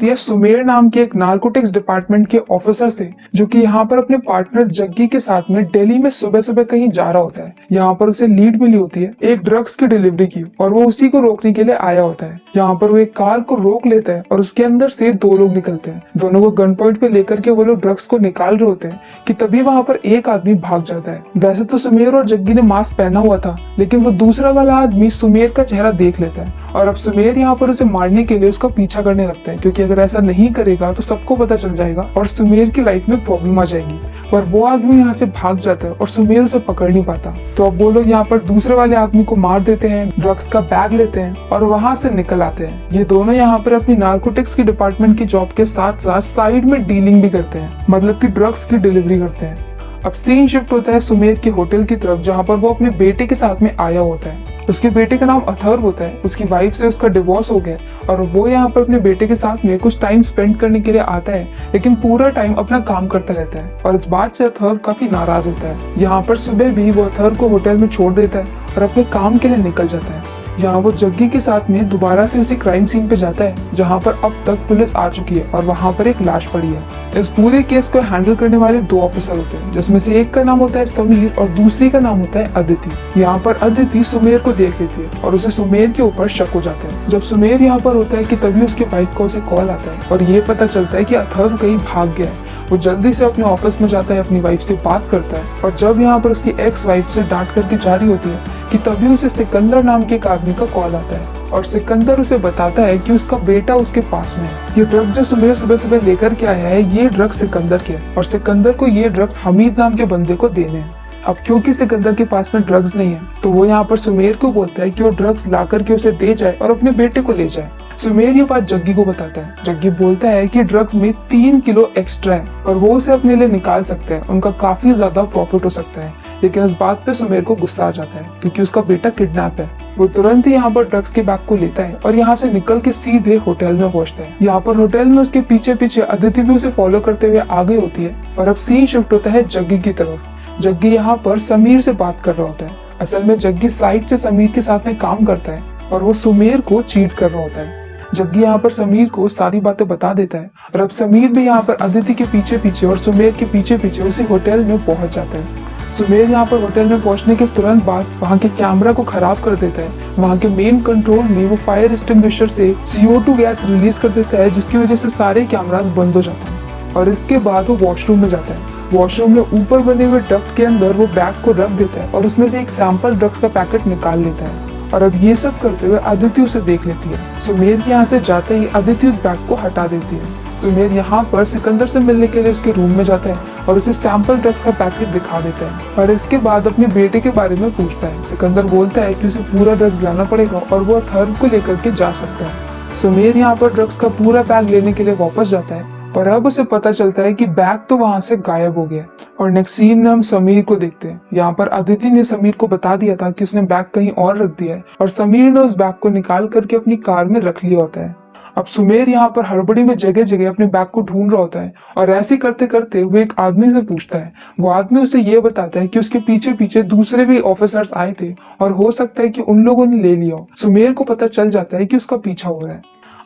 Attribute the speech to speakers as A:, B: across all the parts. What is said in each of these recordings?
A: यह सुमेर नाम के एक नार्कोटिक्स डिपार्टमेंट के ऑफिसर से, जो कि यहाँ पर अपने पार्टनर जग्गी के साथ में दिल्ली में सुबह सुबह कहीं जा रहा होता है। यहाँ पर उसे लीड मिली होती है एक ड्रग्स की डिलीवरी की, और वो उसी को रोकने के लिए आया होता है। यहाँ पर वो एक कार को रोक लेता है और उसके अंदर से दो लोग निकलते हैं। दोनों को गन पॉइंट पे लेकर के वो लोग ड्रग्स को निकाल रहे होते हैं कि तभी वहाँ पर एक आदमी भाग जाता है। वैसे तो सुमेर और जग्गी ने मास्क पहना हुआ था, लेकिन वो दूसरा वाला आदमी सुमेर का चेहरा देख लेता है और अब सुमेर यहाँ पर उसे मारने के लिए उसका पीछा करने लगता है, क्योंकि अगर ऐसा नहीं करेगा तो सबको पता चल जाएगा और सुमेर की लाइफ में प्रॉब्लम आ जाएगी। पर वो आदमी यहाँ से भाग जाता है और सुमेर उसे पकड़ नहीं पाता। तो अब वो लोग यहाँ पर दूसरे वाले आदमी को मार देते हैं, ड्रग्स का बैग लेते हैं और वहां से निकल आते हैं। ये दोनों यहाँ पर अपनी नार्कोटिक्स की डिपार्टमेंट की जॉब के साथ साथ साइड में डीलिंग भी करते हैं, मतलब कि ड्रग्स की डिलीवरी करते हैं। अब सीन शिफ्ट होता है सुमेर के होटल की तरफ, जहाँ पर वो अपने बेटे के साथ में आया होता है। उसके बेटे का नाम अथर्व होता है। उसकी वाइफ से उसका डिवोर्स हो गया और वो यहाँ पर अपने बेटे के साथ में कुछ टाइम स्पेंड करने के लिए आता है, लेकिन पूरा टाइम अपना काम करता रहता है और इस बात से अथर्व काफी नाराज होता है। यहाँ पर सुबह भी वो अथर्व को होटल में छोड़ देता है और अपने काम के लिए निकल जाता है। यहाँ वो जग्गी के साथ में दोबारा से उसी क्राइम सीन पे जाता है, जहाँ पर अब तक पुलिस आ चुकी है और वहाँ पर एक लाश पड़ी है। इस पूरे केस को हैंडल करने वाले दो ऑफिसर होते हैं, जिसमें से एक का नाम होता है समीर और दूसरी का नाम होता है अदिति। यहाँ पर अदिति सुमेर को देख लेती है और उसे सुमेर के ऊपर शक हो जाता है। जब सुमेर यहाँ पर होता है कि तभी उसके वाइफ को उसे कॉल आता है और ये पता चलता है कि अथर्व कहीं भाग गया है। वो जल्दी से अपने ऑफिस में जाता है, अपनी वाइफ से बात करता है और जब यहाँ पर उसकी एक्स वाइफ से डांट करके जा रही होती है कि तभी उसे सिकंदर नाम के एक आदमी का कॉल आता है और सिकंदर उसे बताता है कि उसका बेटा उसके पास में है। ये ड्रग्स जो सुमेर सुबह सुबह लेकर के आया है, ये ड्रग्स सिकंदर के है और सिकंदर को ये ड्रग्स हमीद नाम के बंदे को देने हैं। अब क्योंकि सिकंदर के पास में ड्रग्स नहीं है, तो वो यहाँ पर सुमेर को बोलता है कि वो ड्रग्स ला करके उसे दे जाए और अपने बेटे को ले जाए। सुमेर ये बात जग्गी को बताता है। जग्गी बोलता है कि ड्रग्स में 3 किलो एक्स्ट्रा है और वो उसे अपने लिए निकाल सकते हैं, उनका काफी ज्यादा प्रॉफिट हो सकता है। लेकिन इस बात पे सुमेर को गुस्सा आ जाता है, क्योंकि उसका बेटा किडनैप है। वो तुरंत ही यहाँ पर ड्रग्स के बैग को लेता है और यहाँ से निकल के सीधे होटल में पहुंचता है। यहाँ पर होटल में उसके पीछे पीछे अदिति भी उसे फॉलो करते हुए आ गई होती है और अब सीन शिफ्ट होता है जग्गी की तरफ। जग्गी यहाँ पर समीर से बात कर रहा होता है। असल में जग्गी साइड से समीर के साथ में काम करता है और वो सुमेर को चीट कर रहा होता है। जग्गी यहाँ पर समीर को सारी बातें बता देता है और अब समीर भी यहाँ पर अदिति के पीछे पीछे और सुमेर के पीछे पीछे उसी होटल में पहुंच जाता है। सुमेर यहाँ पर होटल में पहुंचने के तुरंत बाद वहाँ के कैमरा को खराब कर देता है। वहाँ के मेन कंट्रोल में वो फायर एक्सटिंग्विशर से CO2 गैस रिलीज कर देता है, जिसकी वजह से सारे कैमरास बंद हो जाते हैं और इसके बाद वो वॉशरूम में जाता है। वॉशरूम में ऊपर बने हुए डक्ट के अंदर वो बैग को रख देता है और उसमें से एक सैंपल ड्रग्स का पैकेट निकाल लेता है और अब ये सब करते हुए अदिति उसे देख लेती है। सुमेर यहाँ से जाते ही अदिति उस बैग को हटा देती है। सुमेर यहाँ पर सिकंदर से मिलने के लिए उसके रूम में जाता है और उसे सैंपल ड्रग्स का पैकेट दिखा देता है और इसके बाद अपने बेटे के बारे में पूछता है। सिकंदर बोलता है कि उसे पूरा ड्रग्स लाना पड़ेगा और वो अथर्व को लेकर के जा सकता है। सुमेर यहाँ पर ड्रग्स का पूरा बैग लेने के लिए वापस जाता है, पर अब उसे पता चलता है कि बैग तो वहां से गायब हो गया। और नेक्स्ट सीन में हम समीर को देखते हैं। यहाँ पर अदिति ने समीर को बता दिया था कि उसने बैग कहीं और रख दिया है और समीर ने उस बैग को निकाल करके अपनी कार में रख लिया होता है। अब सुमेर यहाँ पर हड़बड़ी में जगह जगह अपने बैग को ढूंढ रहा होता है और ऐसे करते करते वो एक आदमी से पूछता है। वो आदमी उसे ये बताता है कि उसके पीछे पीछे दूसरे भी ऑफिसर्स आए थे और हो सकता है कि उन लोगों ने ले लिया हो। सुमेर को पता चल जाता है कि उसका पीछा हो रहा है।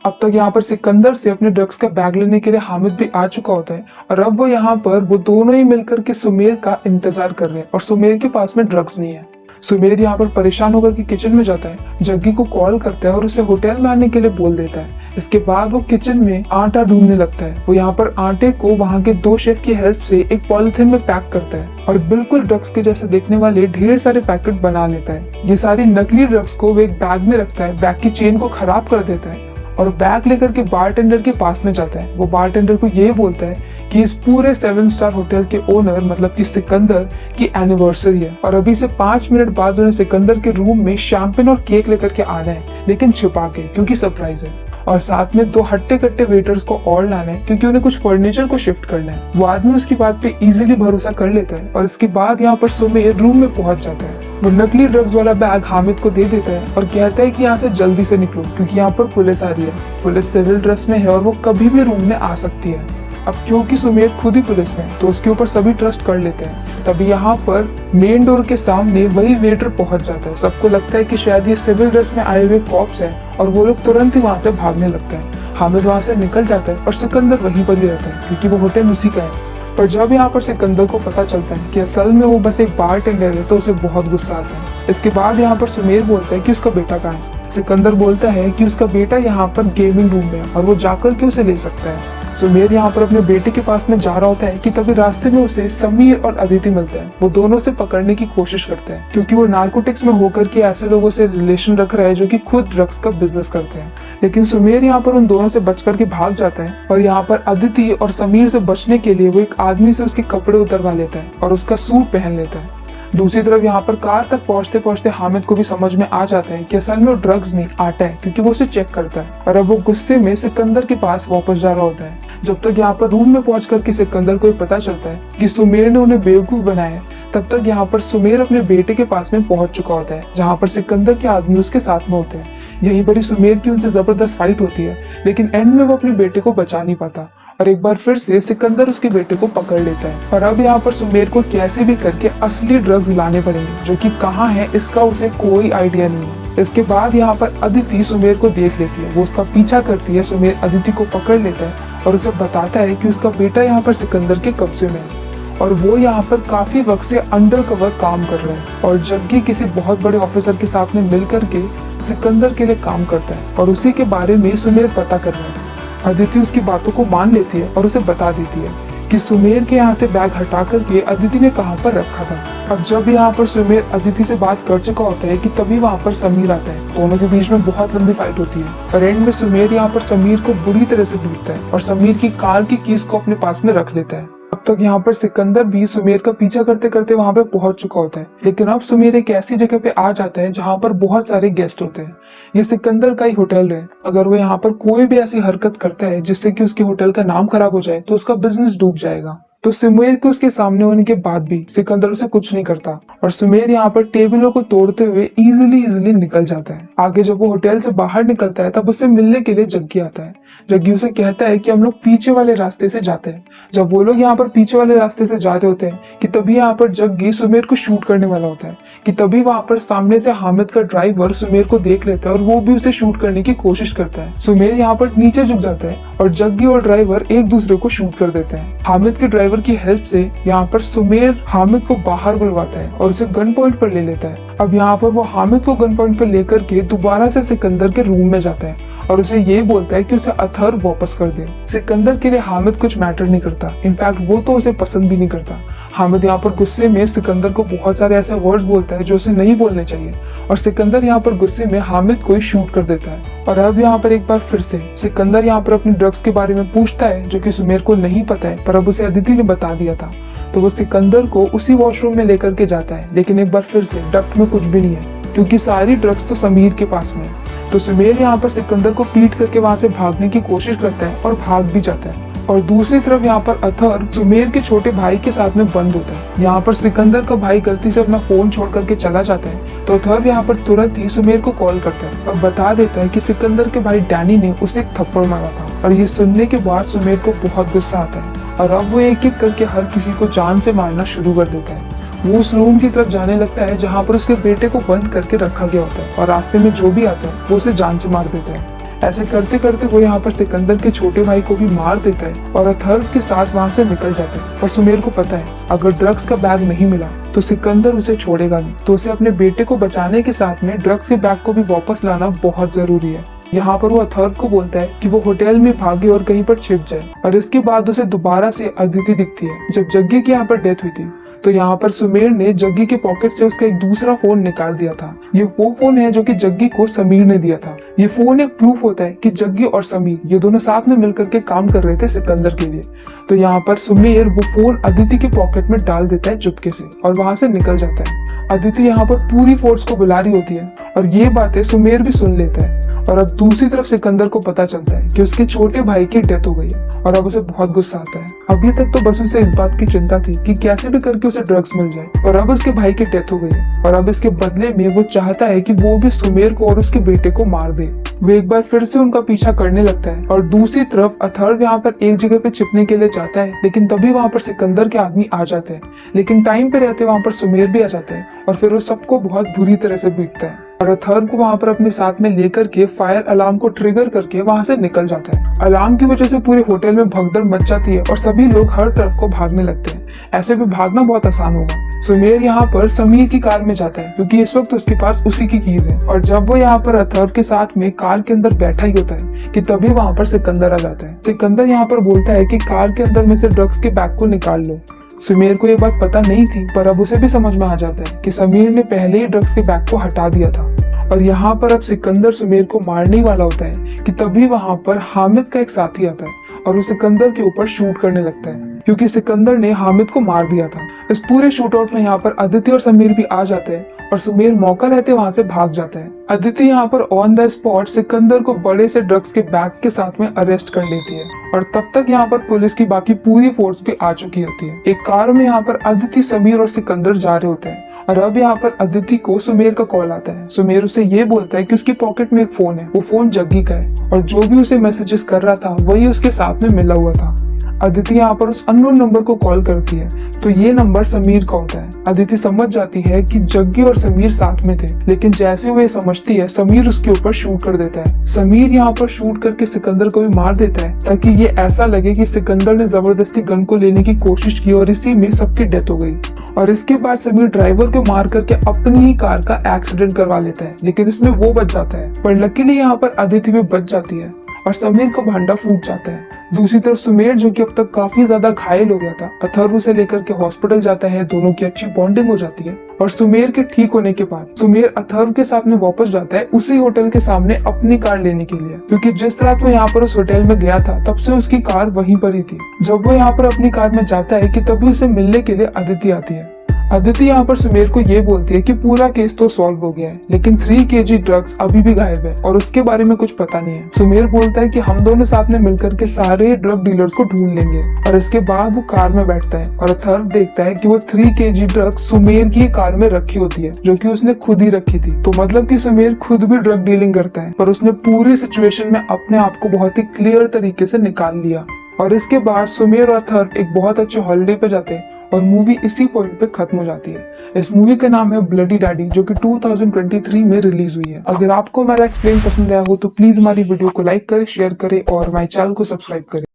A: अब तक यहाँ पर सिकंदर से अपने ड्रग्स का बैग लेने के लिए हामिद भी आ चुका होता है और अब वो यहाँ पर वो दोनों ही मिलकर के सुमेर का इंतजार कर रहे हैं और सुमेर के पास में ड्रग्स नहीं है। सुमेर यहाँ पर परेशान होकर के किचन में जाता है, जग्गी को कॉल करता है और उसे होटल में आने के लिए बोल देता है। इसके बाद वो किचन में आटा ढूंढने लगता है। वो यहाँ पर आटे को वहाँ के 2 शेफ की हेल्प से एक पॉलिथीन में पैक करता है और बिल्कुल ड्रग्स के जैसे देखने वाले ढेर सारे पैकेट बना लेता है। ये सारी नकली ड्रग्स को वो एक बैग में रखता है, बैग की चेन को खराब कर देता है और बैग लेकर के बारटेंडर के पास में जाता है। वो बारटेंडर को ये बोलता है कि इस पूरे 7 स्टार होटल के ओनर मतलब कि सिकंदर की एनिवर्सरी है और अभी से 5 मिनट बाद उन्हें सिकंदर के रूम में शैंपेन और केक लेकर के आना है, लेकिन छिपा के, क्योंकि सरप्राइज है। और साथ में 2 हट्टे कट्टे वेटर्स को और लाना है, क्योंकि उन्हें कुछ फर्नीचर को शिफ्ट करना है। वो आदमी उसकी बात पे इजीली भरोसा कर लेता है और इसके बाद यहाँ पर सुमेर रूम में पहुंच जाता है। वो नकली ड्रग्स वाला बैग हामिद को दे देता है और कहता है कि यहाँ से जल्दी से निकलो, क्योंकि यहाँ पर पुलिस आ रही है। पुलिस सिविल ड्रेस में है और वो कभी भी रूम में आ सकती है। अब क्योंकि सुमेर खुद ही पुलिस में, तो उसके ऊपर सभी ट्रस्ट कर लेते हैं। तभी यहाँ पर मेन डोर के सामने वही वेटर पहुंच जाता है। सबको लगता है कि शायद ये सिविल ड्रेस में आए हुए कॉप्स हैं और वो लोग तुरंत ही वहां से भागने लगते हैं। हामिद वहाँ से निकल जाता है और सिकंदर वहीं पर ही रहता है क्योंकि वो होटल उसी का है। पर जब यहाँ पर सिकंदर को पता चलता है कि असल में वो बस एक बारटेंडर है तो उसे बहुत गुस्सा आता है। इसके बाद यहाँ पर सुमेर बोलता है कि उसका बेटा कहाँ है। सिकंदर बोलता है कि उसका बेटा यहाँ पर गेमिंग रूम में है और वो जाकर के उसे ले सकता है। सुमेर यहाँ पर अपने बेटे के पास में जा रहा होता है कि तभी रास्ते में उसे समीर और अदिति मिलते हैं। वो दोनों से पकड़ने की कोशिश करते हैं क्योंकि वो नार्कोटिक्स में होकर के ऐसे लोगों से रिलेशन रख रहा है जो कि खुद ड्रग्स का बिजनेस करते हैं। लेकिन सुमेर यहाँ पर उन दोनों से बच करके भाग जाता है और यहाँ पर अदिति और समीर से बचने के लिए वो एक आदमी से उसके कपड़े उतरवा लेता है और उसका सूट पहन लेता है। दूसरी तरफ यहाँ पर कार तक पहुंचते पहुंचते हामिद को भी समझ में आ जाता है कि असल में वो ड्रग्स नहीं आटा है क्योंकि वो उसे चेक करता है और अब वो गुस्से में सिकंदर के पास वापस जा रहा होता है। जब तक यहाँ पर रूम में पहुंच करके सिकंदर को पता चलता है कि सुमेर ने उन्हें बेवकूफ बनाया है, तब तक यहाँ पर सुमेर अपने बेटे के पास में पहुंच चुका होता है जहाँ पर सिकंदर के आदमी उसके साथ में होते हैं। यहीं पर ही सुमेर की उनसे जबरदस्त फाइट होती है लेकिन एंड में वो अपने बेटे को बचा नहीं पाता और एक बार फिर से सिकंदर उसके बेटे को पकड़ लेता है। और अब यहाँ पर सुमेर को कैसे भी करके असली ड्रग्स लाने पड़ेंगे जो कि कहाँ है इसका उसे कोई आइडिया नहीं है। इसके बाद यहाँ पर अदिति सुमेर को देख लेती है, वो उसका पीछा करती है। सुमेर अदिति को पकड़ लेता है और उसे बताता है कि उसका बेटा यहाँ पर सिकंदर के कब्जे में है और वो यहाँ पर काफी वक्त से अंडर कवर काम कर रहा है और जग्गी किसी बहुत बड़े ऑफिसर के साथ में मिल करके सिकंदर के लिए काम करता है और उसी के बारे में सुमेर पता कर रहा है। अदिति उसकी बातों को मान लेती है और उसे बता देती है कि सुमेर के यहाँ से बैग हटा करके अदिति ने कहाँ पर रखा था। अब जब यहाँ पर सुमेर अदिति से बात कर चुका होता है कि तभी वहाँ पर समीर आता है। दोनों के बीच में बहुत लंबी फाइट होती है और एंड में सुमेर यहाँ पर समीर को बुरी तरह से पीटता है और समीर की कार की कीज को अपने पास में रख लेता है। अब तक यहाँ पर सिकंदर भी सुमेर का पीछा करते करते वहाँ पे पहुंच चुका होता है लेकिन अब सुमेर एक ऐसी जगह पे आ जाता है जहाँ पर बहुत सारे गेस्ट होते हैं। ये सिकंदर का ही होटल है। अगर वो यहाँ पर कोई भी ऐसी हरकत करता है जिससे कि उसके होटल का नाम खराब हो जाए तो उसका बिजनेस डूब जाएगा। तो सुमेर के उसके सामने होने के बाद भी सिकंदर उसे कुछ नहीं करता और सुमेर यहाँ पर टेबलों को तोड़ते हुए इजीली निकल जाता है। आगे जब वो होटल से बाहर निकलता है तब उससे मिलने के लिए जग्गी आता है। जग्गी उसे कहता है कि हम लोग पीछे वाले रास्ते से जाते हैं। जब वो लोग यहाँ पर पीछे वाले रास्ते से जा रहे होते हैं कि तभी यहाँ पर जग्गी सुमेर को शूट करने वाला होता है कि तभी वहाँ पर सामने से हामिद का ड्राइवर सुमेर को देख लेता है और वो भी उसे शूट करने की कोशिश करता है। सुमेर यहाँ पर नीचे झुक जाता है और जग्गी और ड्राइवर एक दूसरे को शूट कर देते हैं। हामिद के ड्राइवर की हेल्प से यहाँ पर सुमेर हामिद को बाहर बुलवाता है और उसे गन पॉइंट पर ले लेता है। अब यहाँ पर वो हामिद को गन पॉइंट पर लेकर के दोबारा से सिकंदर के रूम में जाता है और उसे ये बोलता है कि उसे अथर वापस कर दे। सिकंदर के लिए हामिद कुछ मैटर नहीं करता, इनफैक्ट वो तो उसे पसंद भी नहीं करता। हामिद यहाँ पर गुस्से में सिकंदर को बहुत सारे ऐसे वर्ड्स बोलता है जो उसे नहीं बोलने चाहिए और सिकंदर यहाँ पर गुस्से में हामिद को ही शूट कर देता है। और अब यहाँ पर एक बार फिर से सिकंदर यहाँ पर अपनी ड्रग्स के बारे में पूछता है जो कि सुमेर को नहीं पता है पर अब उसे अदिति ने बता दिया था। तो वो सिकंदर को उसी वॉशरूम में लेकर के जाता है लेकिन एक बार फिर से डक्ट में कुछ भी नहीं है क्योंकि सारी ड्रग्स तो समीर के पास में है। तो सुमेर यहाँ पर सिकंदर को पीट करके वहाँ से भागने की कोशिश करता है और भाग भी जाता है। और दूसरी तरफ यहाँ पर अथर सुमेर के छोटे भाई के साथ में बंद होता है। यहाँ पर सिकंदर का भाई गलती से अपना फोन छोड़ करके चला जाता है तो अथर यहाँ पर तुरंत ही सुमेर को कॉल करता है और बता देता है कि सिकंदर के भाई डैनी ने उसे एक थप्पड़ मारा था। और ये सुनने के बाद सुमेर को बहुत गुस्सा आता है और अब वो एक एक करके हर किसी को जान से मारना शुरू कर देता है। वो उस रूम की तरफ जाने लगता है जहाँ पर उसके बेटे को बंद करके रखा गया होता है और रास्ते में जो भी आता है वो उसे जान से मार देता है। ऐसे करते करते वो यहाँ पर सिकंदर के छोटे भाई को भी मार देता है और अथर के साथ वहाँ से निकल जाता है। और सुमेर को पता है अगर ड्रग्स का बैग नहीं मिला तो सिकंदर उसे छोड़ेगा नहीं, तो उसे अपने बेटे को बचाने के साथ में ड्रग्स के बैग को भी वापस लाना बहुत जरूरी है। यहाँ पर वो अथर को बोलता है कि वो होटल में भागे और कहीं पर छिप जाए और इसके बाद उसे दोबारा से अदिति दिखती है। जब जग्गी की यहाँ पर डेथ हुई थी तो यहाँ पर सुमेर ने जग्गी के पॉकेट से उसका एक दूसरा फोन निकाल दिया था। ये वो फोन है जो कि जग्गी को समीर ने दिया था। ये फोन एक प्रूफ होता है कि जग्गी और समीर ये दोनों साथ में मिलकर के काम कर रहे थे सिकंदर के लिए। तो यहाँ पर सुमेर वो फोन अदिति के पॉकेट में डाल देता है चुपके से और वहां से निकल जाता है। अदिति यहाँ पर पूरी फोर्स को बुला रही होती है और ये बातें सुमेर भी सुन लेता है। और अब दूसरी तरफ सिकंदर को पता चलता है कि उसके छोटे भाई की डेथ हो गई है और अब उसे बहुत गुस्सा आता है। अभी तक तो बस उसे इस बात की चिंता थी कि कैसे भी करके उसे ड्रग्स मिल जाए और अब उसके भाई की डेथ हो गई है और अब इसके बदले में वो चाहता है कि वो भी सुमेर को और उसके बेटे को मार दे। वो एक बार फिर से उनका पीछा करने लगता है और दूसरी तरफ अथर्व यहाँ पर एक जगह पे छिपने के लिए जाता है लेकिन तभी वहाँ पर सिकंदर के आदमी आ जाते हैं। लेकिन टाइम पे रहते वहाँ पर सुमेर भी आ जाता है और फिर वो सबको बहुत बुरी तरह से पीटता है और अथर्व को वहाँ पर अपने साथ में लेकर के फायर अलार्म को ट्रिगर करके वहाँ से निकल जाता है। अलार्म की वजह से पूरे होटल में भगदड़ मच जाती है और सभी लोग हर तरफ को भागने लगते हैं। ऐसे में भागना बहुत आसान होगा। सुमेर यहाँ पर समीर की कार में जाता है क्योंकि इस वक्त उसके पास उसी की कीज है और जब वो यहाँ पर अथर्व के साथ में कार के अंदर बैठा ही होता है कि तभी वहाँ पर सिकंदर आ जाता है। सिकंदर यहाँ पर बोलता है कि कार के अंदर में से ड्रग्स के बैग को निकाल लो। सुमेर को ये बात पता नहीं थी पर अब उसे भी समझ में आ जाता है कि समीर ने पहले ही ड्रग्स के बैग को हटा दिया था और यहाँ पर अब सिकंदर सुमेर को मारने वाला होता है कि तभी वहाँ पर हामिद का एक साथी आता है और वो सिकंदर के ऊपर शूट करने लगता है क्योंकि सिकंदर ने हामिद को मार दिया था। इस पूरे शूट आउट में यहाँ पर अदिति और समीर भी आ जाते हैं और सुमेर मौका रहते वहाँ से भाग जाता है। अदिति यहाँ पर ऑन द स्पॉट सिकंदर को बड़े से ड्रग्स के बैग के साथ में अरेस्ट कर लेती है और तब तक यहाँ पर पुलिस की बाकी पूरी फोर्स भी आ चुकी होती है। एक कार में यहाँ पर अदिति, समीर और सिकंदर जा रहे होते हैं और अब यहाँ पर अदिति को सुमेर का कॉल आता है। सुमेर उसे ये बोलता है कि उसकी पॉकेट में एक फोन है, वो फोन जग्गी का है और जो भी उसे मैसेजेस कर रहा था वही उसके साथ में मिला हुआ था। अदिति यहाँ पर उस अननोन नंबर को कॉल करती है तो ये नंबर समीर का होता है। अदिति समझ जाती है कि जग्गी और समीर साथ में थे, लेकिन जैसे वो ये समझती है समीर उसके ऊपर शूट कर देता है। समीर यहाँ पर शूट करके सिकंदर को भी मार देता है ताकि ये ऐसा लगे कि सिकंदर ने जबरदस्ती गन को लेने की कोशिश की और इसी में सबकी डेथ हो गई। और इसके बाद समीर ड्राइवर को मार करके अपनी ही कार का एक्सीडेंट करवा लेता है, लेकिन इसमें वो बच जाता है। पर लकीली यहाँ पर अदिति भी बच जाती है और समीर का भांडा फूट जाता है। दूसरी तरफ सुमेर, जो कि अब तक काफी ज्यादा घायल हो गया था, अथर्व से लेकर के हॉस्पिटल जाता है। दोनों की अच्छी बॉन्डिंग हो जाती है और सुमेर के ठीक होने के बाद सुमेर अथर्व के साथ में वापस जाता है उसी होटल के सामने अपनी कार लेने के लिए, क्योंकि जिस रात वो यहाँ पर उस होटल में गया था तब से उसकी कार वहीं पर ही थी। जब वो यहाँ पर अपनी कार में जाता है कि तभी उसे मिलने के लिए अदिति आती है। अदिति यहाँ पर सुमेर को ये बोलती है कि पूरा केस तो सॉल्व हो गया है, लेकिन 3 kg ड्रग्स अभी भी गायब है और उसके बारे में कुछ पता नहीं है। सुमेर बोलता है कि हम दोनों साथ में मिलकर के सारे ड्रग डीलर्स को ढूंढ लेंगे और इसके बाद वो कार में बैठता है और अथर्व देखता है कि वो 3 kg ड्रग्स सुमेर की कार में रखी होती है, जो कि उसने खुद ही रखी थी। तो मतलब कि सुमेर खुद भी ड्रग डीलिंग करता है, पर उसने पूरी सिचुएशन में अपने आप को बहुत ही क्लियर तरीके से निकाल लिया। और इसके बाद सुमेर और अथर्व एक बहुत अच्छे हॉलिडे पे जाते हैं और मूवी इसी पॉइंट पे खत्म हो जाती है। इस मूवी का नाम है ब्लडी डैडी, जो कि 2023 में रिलीज हुई है। अगर आपको हमारा एक्सप्लेन पसंद आया हो तो प्लीज हमारी वीडियो को लाइक करें, शेयर करें और हमारे चैनल को सब्सक्राइब करें।